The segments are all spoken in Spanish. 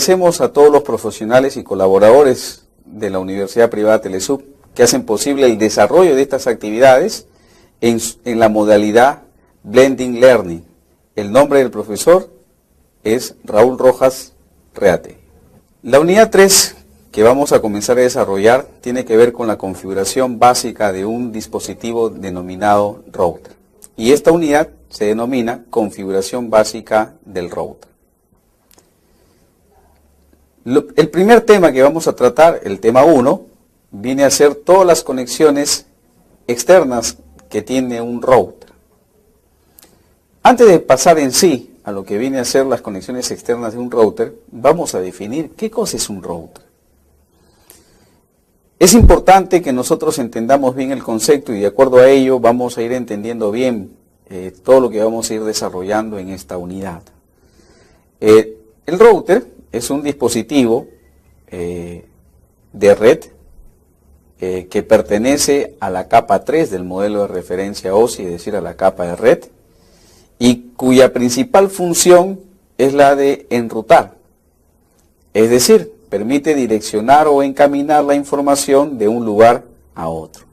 agradecemos a todos los profesionales y colaboradores de la Universidad Privada Telesub que hacen posible el desarrollo de estas actividades en la modalidad Blended Learning. El nombre del profesor es Raúl Rojas Reate. La unidad 3 que vamos a comenzar a desarrollar tiene que ver con la configuración básica de un dispositivo denominado router. Y esta unidad se denomina configuración básica del router. El primer tema que vamos a tratar, el tema 1, viene a ser todas las conexiones externas que tiene un router. Antes de pasar en sí a lo que viene a ser las conexiones externas de un router, vamos a definir qué cosa es un router. Es importante que nosotros entendamos bien el concepto y de acuerdo a ello vamos a ir entendiendo bien todo lo que vamos a ir desarrollando en esta unidad. El router es un dispositivo de red que pertenece a la capa 3 del modelo de referencia OSI, es decir, a la capa de red, y cuya principal función es la de enrutar, es decir, permite direccionar o encaminar la información de un lugar a otro.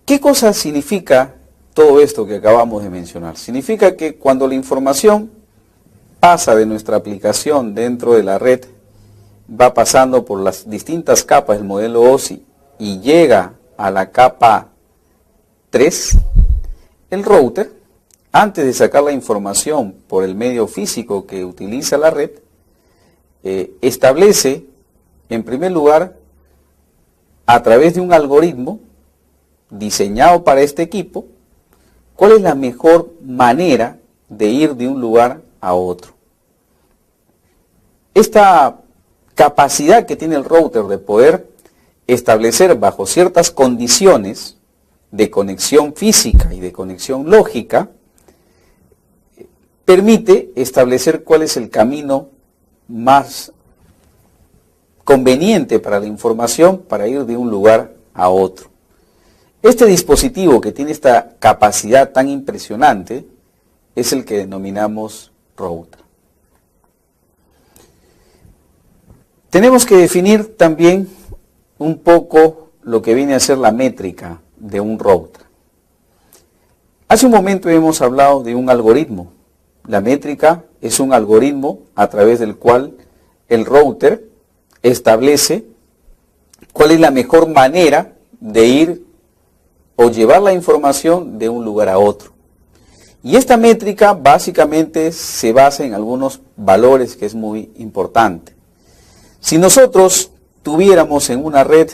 ¿Qué cosa significa todo esto que acabamos de mencionar? Significa que cuando la información pasa de nuestra aplicación dentro de la red, va pasando por las distintas capas del modelo OSI y llega a la capa 3, el router, antes de sacar la información por el medio físico que utiliza la red, establece, en primer lugar, a través de un algoritmo diseñado para este equipo, cuál es la mejor manera de ir de un lugar a otro. Esta capacidad que tiene el router de poder establecer bajo ciertas condiciones de conexión física y de conexión lógica, permite establecer cuál es el camino más conveniente para la información para ir de un lugar a otro. Este dispositivo que tiene esta capacidad tan impresionante es el que denominamos router. Tenemos que definir también un poco lo que viene a ser la métrica de un router. Hace un momento hemos hablado de un algoritmo. La métrica es un algoritmo a través del cual el router establece cuál es la mejor manera de ir o llevar la información de un lugar a otro. Y esta métrica básicamente se basa en algunos valores que es muy importante. Si nosotros tuviéramos en una red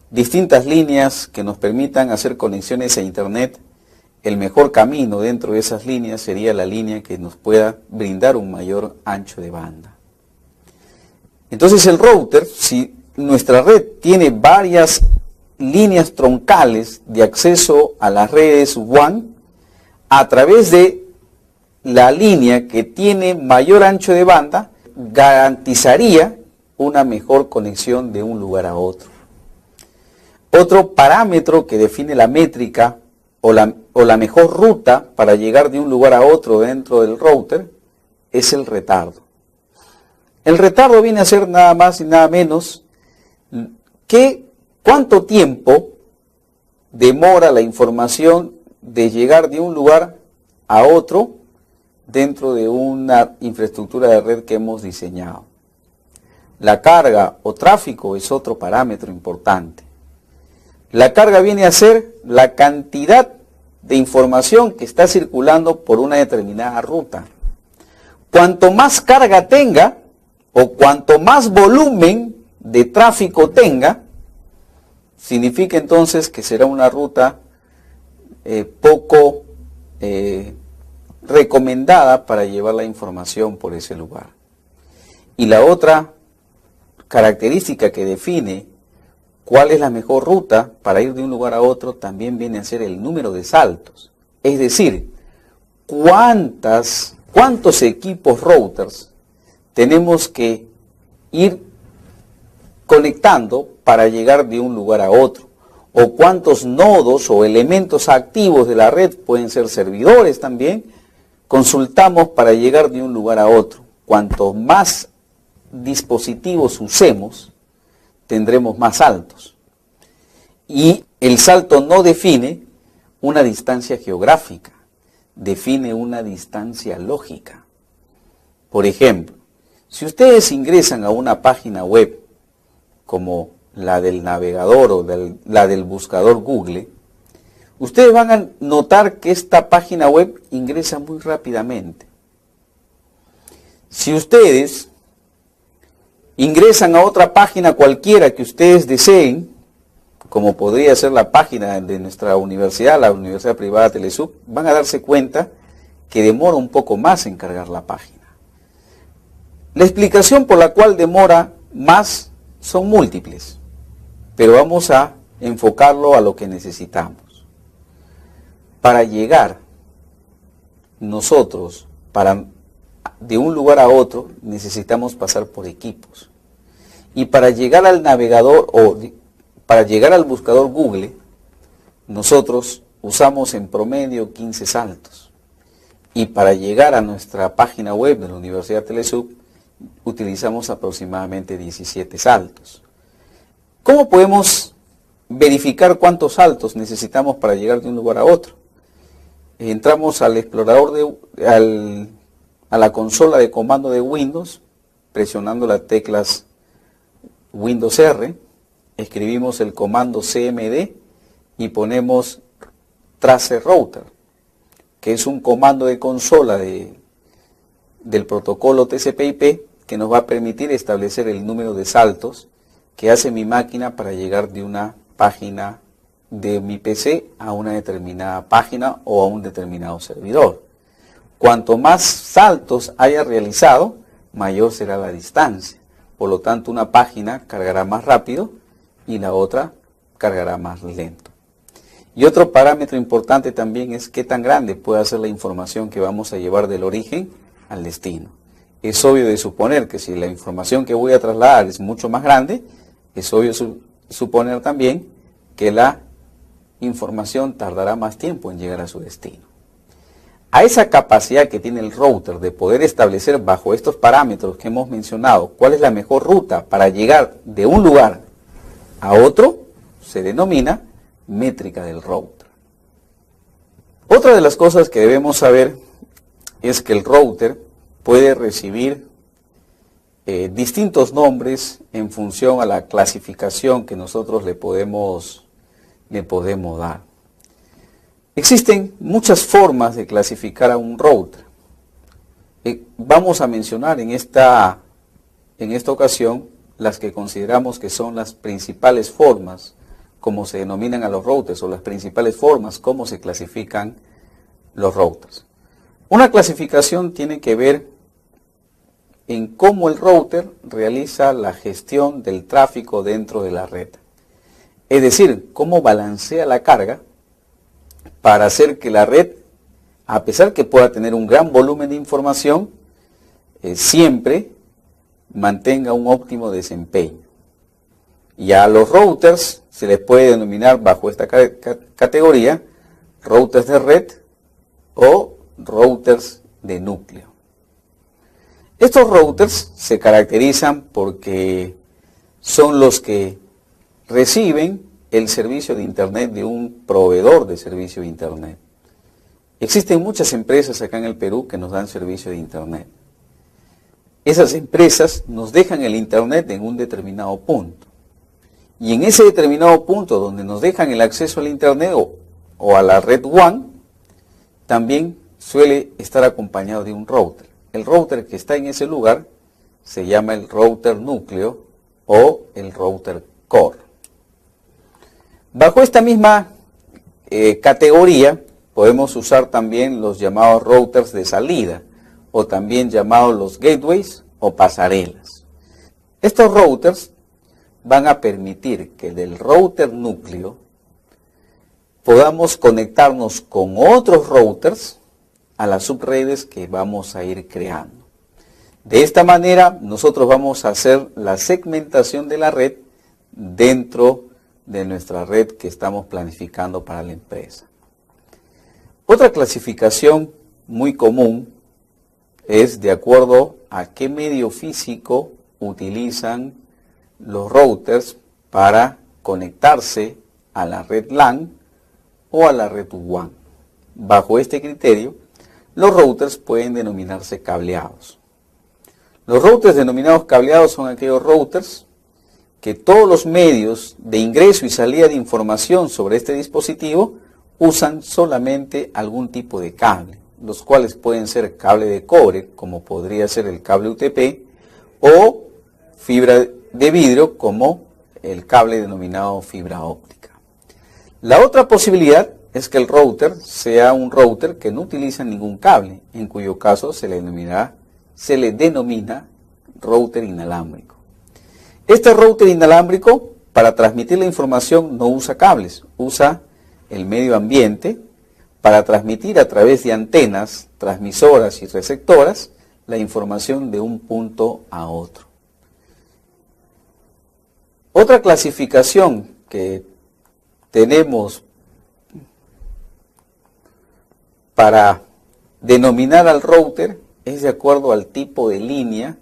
distintas líneas que nos permitan hacer conexiones a Internet, el mejor camino dentro de esas líneas sería la línea que nos pueda brindar un mayor ancho de banda. Entonces el router, si nuestra red tiene varias líneas troncales de acceso a las redes WAN, a través de la línea que tiene mayor ancho de banda, garantizaría una mejor conexión de un lugar a otro. Otro parámetro que define la métrica o la mejor ruta para llegar de un lugar a otro dentro del router es el retardo. El retardo viene a ser nada más y nada menos que cuánto tiempo demora la información de llegar de un lugar a otro dentro de una infraestructura de red que hemos diseñado. La carga o tráfico es otro parámetro importante. La carga viene a ser la cantidad de información que está circulando por una determinada ruta. Cuanto más carga tenga o cuanto más volumen de tráfico tenga, significa entonces que será una ruta poco recomendada para llevar la información por ese lugar. Y la otra característica que define cuál es la mejor ruta para ir de un lugar a otro también viene a ser el número de saltos. Es decir, cuántos equipos routers tenemos que ir conectando para llegar de un lugar a otro. O cuántos nodos o elementos activos de la red, pueden ser servidores también, consultamos para llegar de un lugar a otro. cuanto más dispositivos usemos, tendremos más saltos. Y el salto no define una distancia geográfica, define una distancia lógica. Por ejemplo, si ustedes ingresan a una página web como la del navegador o la del buscador Google, ustedes van a notar que esta página web ingresa muy rápidamente. Si ustedes ingresan a otra página cualquiera que ustedes deseen, como podría ser la página de nuestra universidad, la Universidad Privada Telesub, van a darse cuenta que demora un poco más en cargar la página. La explicación por la cual demora más son múltiples, pero vamos a enfocarlo a lo que necesitamos. Para llegar nosotros de un lugar a otro necesitamos pasar por equipos. Y para llegar al navegador o para llegar al buscador Google, nosotros usamos en promedio 15 saltos. Y para llegar a nuestra página web de la Universidad Telesub, utilizamos aproximadamente 17 saltos. ¿Cómo podemos verificar cuántos saltos necesitamos para llegar de un lugar a otro? Entramos al explorador a la consola de comando de Windows, presionando las teclas Windows R, escribimos el comando CMD y ponemos trace router, que es un comando de consola del protocolo TCP/IP que nos va a permitir establecer el número de saltos que hace mi máquina para llegar de una página de mi PC a una determinada página o a un determinado servidor. Cuanto más saltos haya realizado, mayor será la distancia. Por lo tanto, una página cargará más rápido y la otra cargará más lento. Y otro parámetro importante también es qué tan grande puede ser la información que vamos a llevar del origen al destino. Es obvio de suponer que si la información que voy a trasladar es mucho más grande, es obvio suponer también que la información tardará más tiempo en llegar a su destino. A esa capacidad que tiene el router de poder establecer bajo estos parámetros que hemos mencionado cuál es la mejor ruta para llegar de un lugar a otro, se denomina métrica del router. Otra de las cosas que debemos saber es que el router puede recibir distintos nombres en función a la clasificación que nosotros le podemos dar. Existen muchas formas de clasificar a un router. Vamos a mencionar en esta ocasión las que consideramos que son las principales formas como se denominan a los routers o las principales formas como se clasifican los routers. Una clasificación tiene que ver en cómo el router realiza la gestión del tráfico dentro de la red. Es decir, cómo balancea la carga para hacer que la red, a pesar que pueda tener un gran volumen de información, siempre mantenga un óptimo desempeño. Y a los routers se les puede denominar bajo esta categoría routers de red o routers de núcleo. Estos routers se caracterizan porque son los que reciben el servicio de Internet de un proveedor de servicio de Internet. Existen muchas empresas acá en el Perú que nos dan servicio de Internet. Esas empresas nos dejan el Internet en un determinado punto. Y en ese determinado punto donde nos dejan el acceso al Internet o a la red WAN, también suele estar acompañado de un router. El router que está en ese lugar se llama el router núcleo o el router core. Bajo esta misma categoría podemos usar también los llamados routers de salida o también llamados los gateways o pasarelas. Estos routers van a permitir que del router núcleo podamos conectarnos con otros routers a las subredes que vamos a ir creando. De esta manera nosotros vamos a hacer la segmentación de la red dentro de nuestra red que estamos planificando para la empresa. Otra clasificación muy común es de acuerdo a qué medio físico utilizan los routers para conectarse a la red LAN o a la red WAN. Bajo este criterio, los routers pueden denominarse cableados. Los routers denominados cableados son aquellos routers que todos los medios de ingreso y salida de información sobre este dispositivo usan solamente algún tipo de cable, los cuales pueden ser cable de cobre, como podría ser el cable UTP, o fibra de vidrio, como el cable denominado fibra óptica. La otra posibilidad es que el router sea un router que no utiliza ningún cable, en cuyo caso se le denomina router inalámbrico. Este router inalámbrico, para transmitir la información, no usa cables, usa el medio ambiente para transmitir a través de antenas, transmisoras y receptoras la información de un punto a otro. Otra clasificación que tenemos para denominar al router es de acuerdo al tipo de línea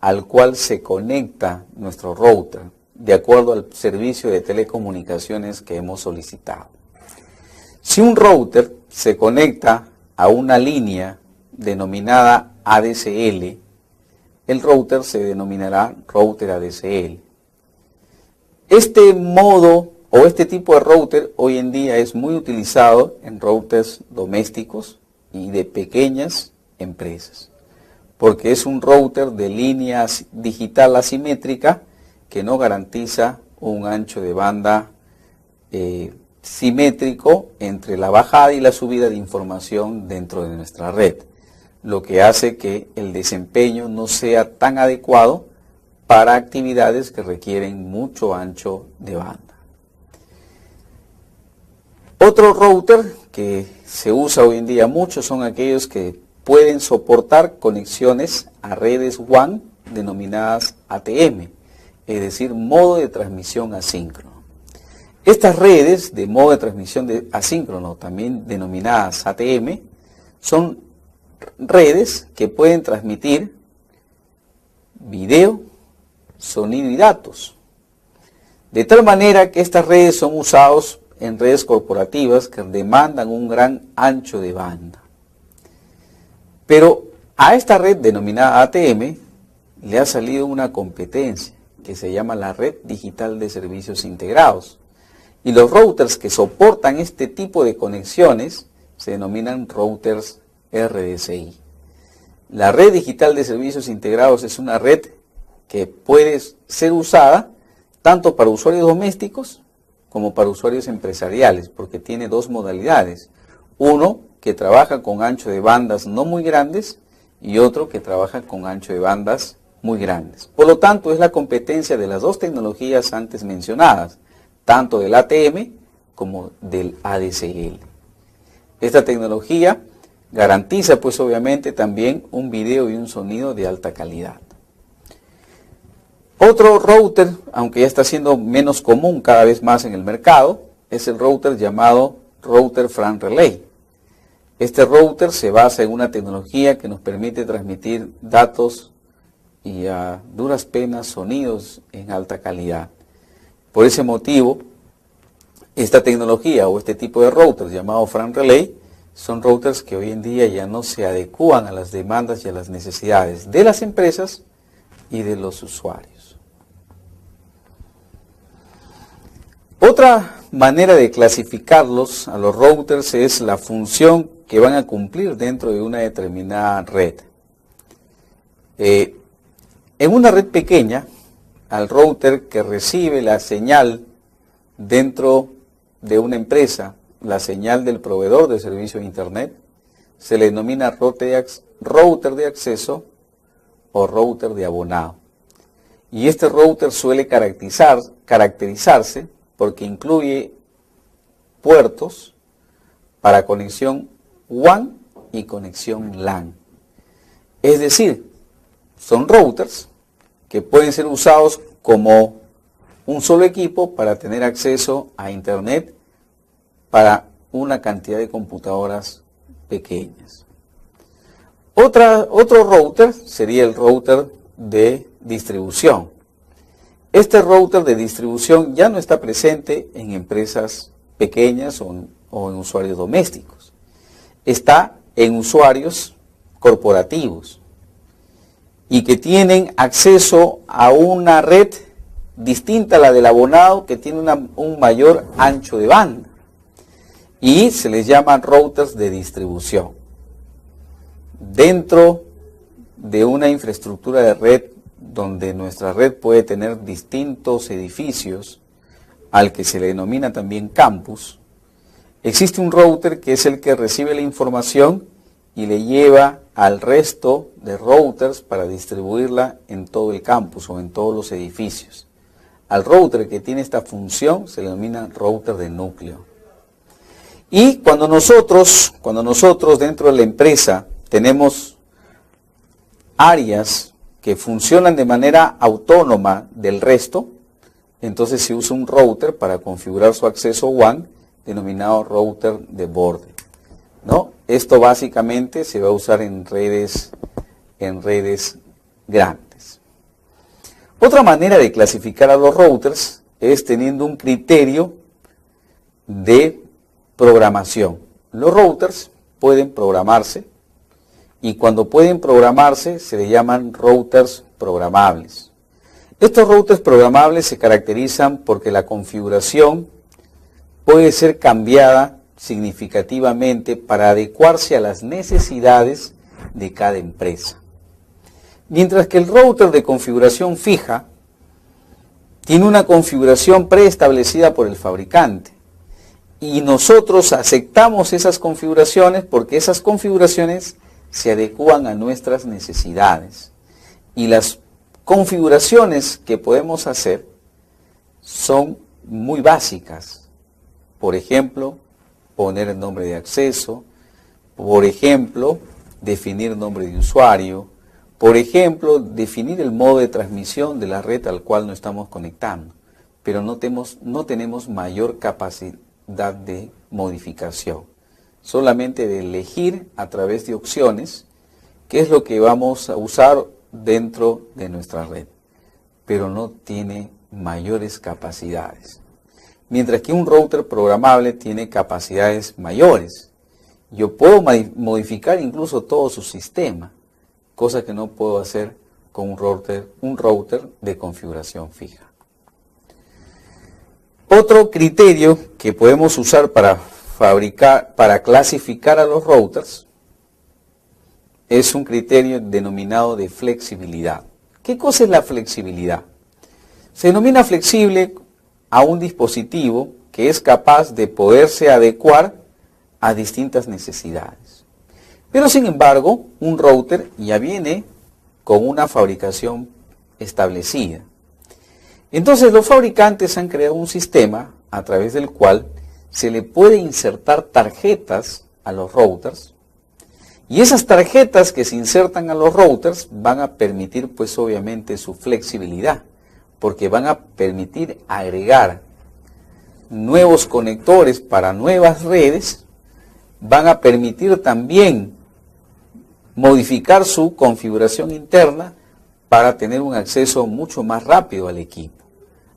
al cual se conecta nuestro router, de acuerdo al servicio de telecomunicaciones que hemos solicitado. Si un router se conecta a una línea denominada ADSL, el router se denominará router ADSL. Este modo o este tipo de router hoy en día es muy utilizado en routers domésticos y de pequeñas empresas, porque es un router de línea digital asimétrica que no garantiza un ancho de banda simétrico entre la bajada y la subida de información dentro de nuestra red, lo que hace que el desempeño no sea tan adecuado para actividades que requieren mucho ancho de banda. Otro router que se usa hoy en día mucho son aquellos que pueden soportar conexiones a redes WAN denominadas ATM, es decir, modo de transmisión asíncrono. Estas redes de modo de transmisión asíncrono, también denominadas ATM, son redes que pueden transmitir video, sonido y datos. De tal manera que estas redes son usadas en redes corporativas que demandan un gran ancho de banda. Pero a esta red denominada ATM le ha salido una competencia que se llama la Red Digital de Servicios Integrados. Y los routers que soportan este tipo de conexiones se denominan routers RDCI. La Red Digital de Servicios Integrados es una red que puede ser usada tanto para usuarios domésticos como para usuarios empresariales, porque tiene dos modalidades. Uno que trabaja con ancho de bandas no muy grandes y otro que trabaja con ancho de bandas muy grandes. Por lo tanto, es la competencia de las dos tecnologías antes mencionadas, tanto del ATM como del ADSL. Esta tecnología garantiza pues obviamente también un video y un sonido de alta calidad. Otro router, aunque ya está siendo menos común cada vez más en el mercado, es el router llamado router FRAN Relay. Este router se basa en una tecnología que nos permite transmitir datos y a duras penas sonidos en alta calidad. Por ese motivo, esta tecnología o este tipo de routers llamado FRAN Relay son routers que hoy en día ya no se adecúan a las demandas y a las necesidades de las empresas y de los usuarios. Otra manera de clasificarlos a los routers es la función que van a cumplir dentro de una determinada red. En una red pequeña, al router que recibe la señal dentro de una empresa, la señal del proveedor de servicio de Internet, se le denomina router de acceso o router de abonado. Y este router suele caracterizarse porque incluye puertos para conexión WAN y conexión LAN. Es decir, son routers que pueden ser usados como un solo equipo para tener acceso a Internet para una cantidad de computadoras pequeñas. Otro router sería el router de distribución. Este router de distribución ya no está presente en empresas pequeñas o en usuarios domésticos. Está en usuarios corporativos y que tienen acceso a una red distinta a la del abonado, que tiene un mayor ancho de banda, y se les llaman routers de distribución. Dentro de una infraestructura de red donde nuestra red puede tener distintos edificios, al que se le denomina también campus, existe un router que es el que recibe la información y le lleva al resto de routers para distribuirla en todo el campus o en todos los edificios. Al router que tiene esta función se le denomina router de núcleo. Y cuando nosotros dentro de la empresa tenemos áreas que funcionan de manera autónoma del resto, entonces se usa un router para configurar su acceso WAN, denominado router de borde, ¿no? Esto básicamente se va a usar en redes grandes. Otra manera de clasificar a los routers es teniendo un criterio de programación. Los routers pueden programarse, y cuando pueden programarse se le llaman routers programables. Estos routers programables se caracterizan porque la configuración puede ser cambiada significativamente para adecuarse a las necesidades de cada empresa. Mientras que el router de configuración fija tiene una configuración preestablecida por el fabricante, y nosotros aceptamos esas configuraciones porque esas configuraciones se adecúan a nuestras necesidades. Y las configuraciones que podemos hacer son muy básicas. Por ejemplo, poner el nombre de acceso, por ejemplo, definir nombre de usuario, por ejemplo, definir el modo de transmisión de la red al cual nos estamos conectando, pero no tenemos mayor capacidad de modificación, solamente de elegir a través de opciones qué es lo que vamos a usar dentro de nuestra red, pero no tiene mayores capacidades. Mientras que un router programable tiene capacidades mayores. Yo puedo modificar incluso todo su sistema, cosa que no puedo hacer con un router de configuración fija. Otro criterio que podemos usar para clasificar a los routers es un criterio denominado de flexibilidad. ¿Qué cosa es la flexibilidad? Se denomina flexible a un dispositivo que es capaz de poderse adecuar a distintas necesidades. Pero sin embargo, un router ya viene con una fabricación establecida. Entonces los fabricantes han creado un sistema a través del cual se le puede insertar tarjetas a los routers, y esas tarjetas que se insertan a los routers van a permitir pues obviamente su flexibilidad, porque van a permitir agregar nuevos conectores para nuevas redes, van a permitir también modificar su configuración interna para tener un acceso mucho más rápido al equipo.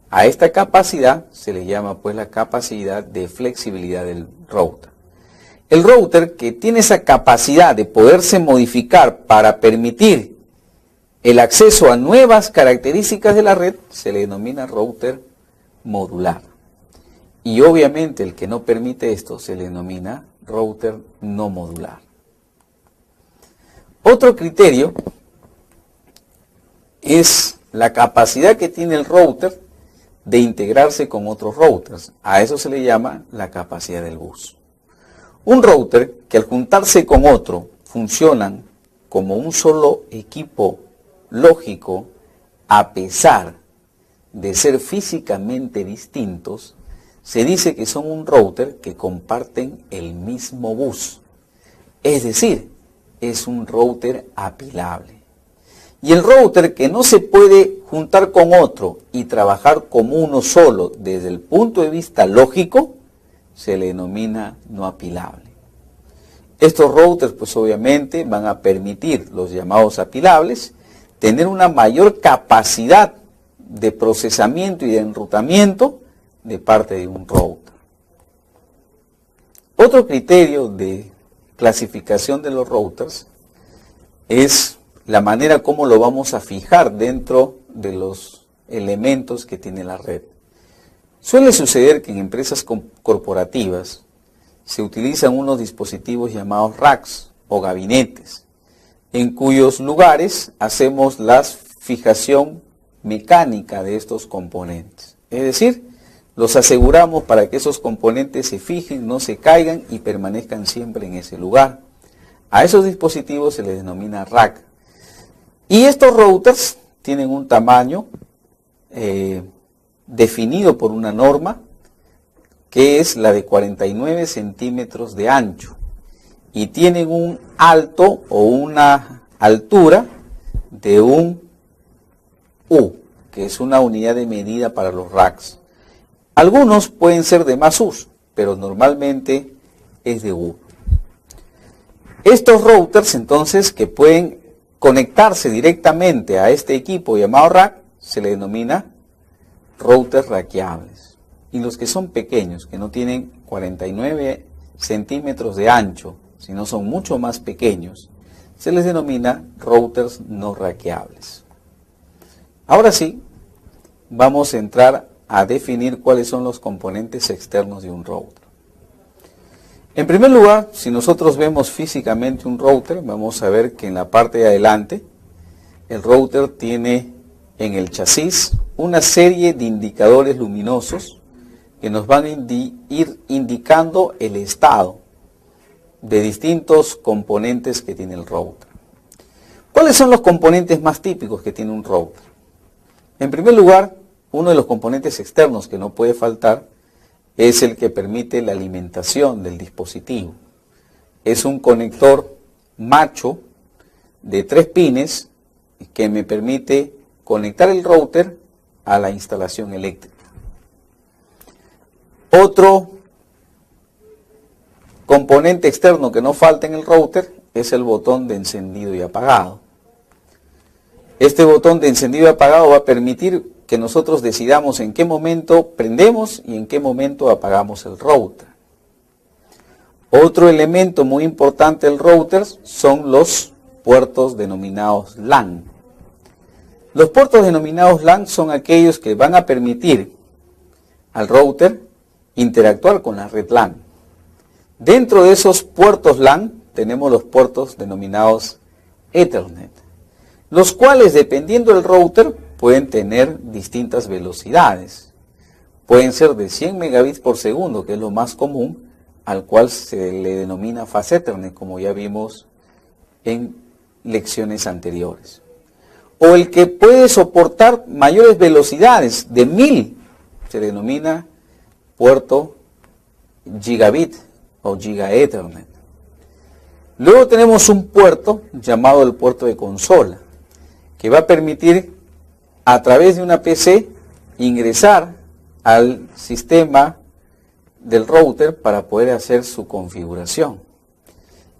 A esta capacidad se le llama pues la capacidad de flexibilidad del router. El router que tiene esa capacidad de poderse modificar para permitir el acceso a nuevas características de la red se le denomina router modular. Y obviamente el que no permite esto se le denomina router no modular. Otro criterio es la capacidad que tiene el router de integrarse con otros routers. A eso se le llama la capacidad del bus. Un router que al juntarse con otro funcionan como un solo equipo lógico, a pesar de ser físicamente distintos, se dice que son un router que comparten el mismo bus. Es decir, es un router apilable. Y el router que no se puede juntar con otro y trabajar como uno solo desde el punto de vista lógico, se le denomina no apilable. Estos routers pues obviamente van a permitir los llamados apilables tener una mayor capacidad de procesamiento y de enrutamiento de parte de un router. Otro criterio de clasificación de los routers es la manera como lo vamos a fijar dentro de los elementos que tiene la red. Suele suceder que en empresas corporativas se utilizan unos dispositivos llamados racks o gabinetes, en cuyos lugares hacemos la fijación mecánica de estos componentes. Es decir, los aseguramos para que esos componentes se fijen, no se caigan y permanezcan siempre en ese lugar. A esos dispositivos se les denomina rack. Y estos routers tienen un tamaño definido por una norma, que es la de 49 centímetros de ancho, y tienen un alto o una altura de un U, que es una unidad de medida para los racks. Algunos pueden ser de más uso, pero normalmente es de U. Estos routers entonces que pueden conectarse directamente a este equipo llamado rack, se le denomina routers rackeables. Y los que son pequeños, que no tienen 49 centímetros de ancho, sino son mucho más pequeños, se les denomina routers no rackeables. Ahora sí, vamos a entrar a definir cuáles son los componentes externos de un router. En primer lugar, si nosotros vemos físicamente un router, vamos a ver que en la parte de adelante, el router tiene en el chasis una serie de indicadores luminosos que nos van a ir indicando el estado de distintos componentes que tiene el router. ¿Cuáles son los componentes más típicos que tiene un router? En primer lugar, uno de los componentes externos que no puede faltar es el que permite la alimentación del dispositivo. Es un conector macho de 3 pines que me permite conectar el router a la instalación eléctrica. Otro componente externo que no falta en el router es el botón de encendido y apagado. Este botón de encendido y apagado va a permitir que nosotros decidamos en qué momento prendemos y en qué momento apagamos el router. Otro elemento muy importante del router son los puertos denominados LAN. Los puertos denominados LAN son aquellos que van a permitir al router interactuar con la red LAN. Dentro de esos puertos LAN tenemos los puertos denominados Ethernet, los cuales dependiendo del router pueden tener distintas velocidades. Pueden ser de 100 megabits por segundo, que es lo más común, al cual se le denomina Fast Ethernet, como ya vimos en lecciones anteriores. O el que puede soportar mayores velocidades, de 1000, se denomina puerto Gigabit o Giga Ethernet. Luego tenemos un puerto llamado el puerto de consola, que va a permitir a través de una PC ingresar al sistema del router para poder hacer su configuración.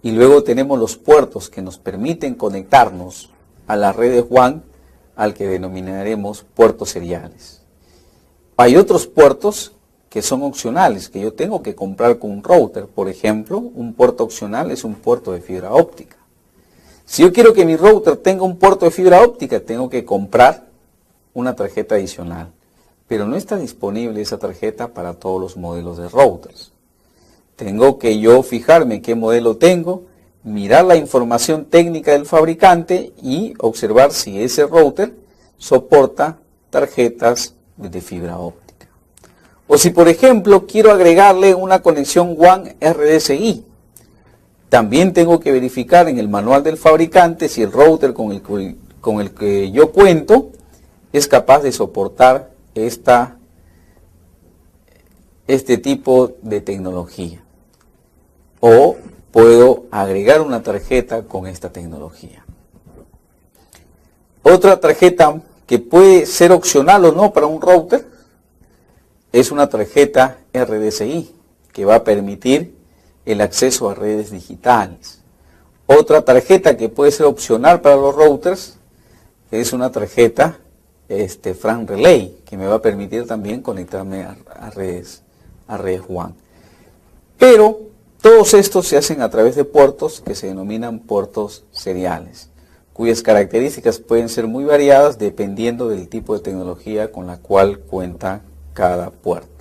Y luego tenemos los puertos que nos permiten conectarnos a las redes WAN, al que denominaremos puertos seriales. Hay otros puertos que son opcionales, que yo tengo que comprar con un router. Por ejemplo, un puerto opcional es un puerto de fibra óptica. Si yo quiero que mi router tenga un puerto de fibra óptica, tengo que comprar una tarjeta adicional. Pero no está disponible esa tarjeta para todos los modelos de routers. Tengo que yo fijarme qué modelo tengo, mirar la información técnica del fabricante y observar si ese router soporta tarjetas de fibra óptica. O si, por ejemplo, quiero agregarle una conexión WAN RDCI, también tengo que verificar en el manual del fabricante si el router con el que yo cuento es capaz de soportar este tipo de tecnología. O puedo agregar una tarjeta con esta tecnología. Otra tarjeta que puede ser opcional o no para un router es una tarjeta RDCI, que va a permitir el acceso a redes digitales. Otra tarjeta que puede ser opcional para los routers es una tarjeta FRAN Relay, que me va a permitir también conectarme a redes WAN. Pero todos estos se hacen a través de puertos que se denominan puertos seriales, cuyas características pueden ser muy variadas dependiendo del tipo de tecnología con la cual cuenta cada puerto.